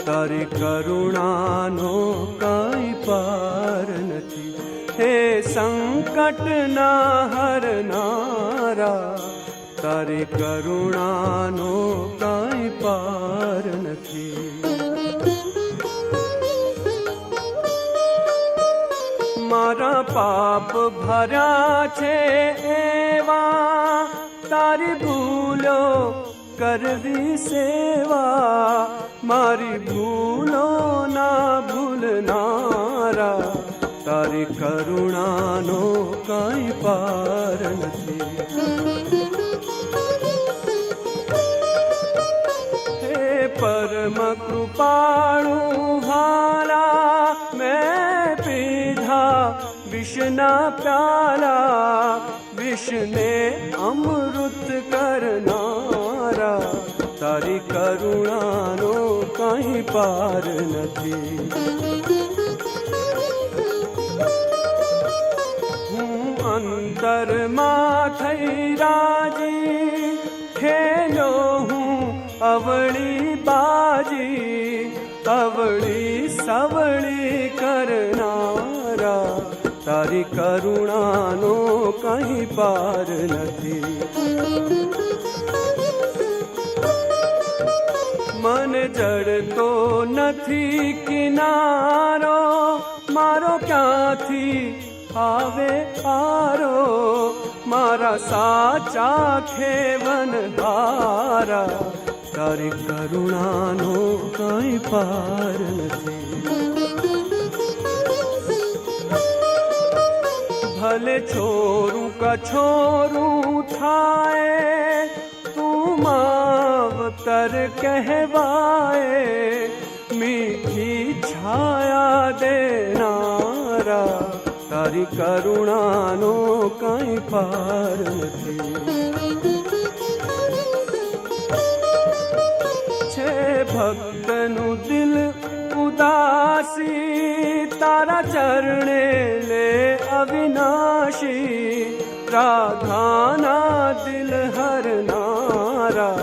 તારી કરુણાનો કઈ પાર નથી. હે સંકટના હરનારા, તારી કરુણાનો કઈ પાર નથી. મારા પાપ ભર્યા છે એવા, તારી ભૂલો કરવી સેવા. મારી ભૂલો ના ભૂલનારા, તારી કરુણાનો કઈ પાર નથી. હે પરમ કૃપાળુ હારા, મેં પીધા વિષના પ્યાલા. વિષને અમૃત કરનારા, તારી કરુણાનો કઈ પાર નથી. હું અંતરમાં થઈ રાજી, ખેલો હું અવળી બાજી. અવળી સવળી કરનારા, તારી કરુણાનો કઈ પાર નથી. મન જડતો નથી કિનારો, મારો ક્યાંથી આવે આરો. મારા સાચા ખેવનહારા, તારી કરુણાનો કઈ પાર નથી. ભલે છોરું કછોરું થાય, તું માવતર કહેવાય. મીઠી છાયા દેનારા, તારી કરુણાનો કઈ પાર નથી. છે ભક્તનું દિલ ઉદાસી, તારા ચરણે લે અવિનાશી. રાધાના દિલ હરનારા,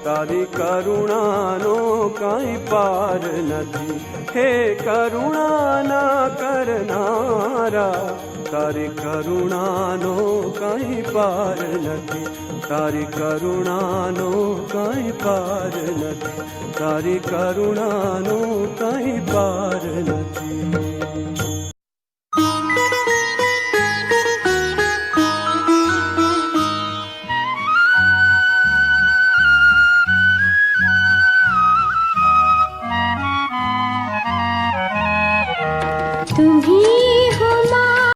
તારી કરુણાનો કઈ પાર નથી. હે કરુણાના કરનારા, તારી કરુણાનો કઈ પાર નથી. તારી કરુણાનો કઈ પાર નથી. તારી કરુણાનો કઈ પાર નથી. तुम्ही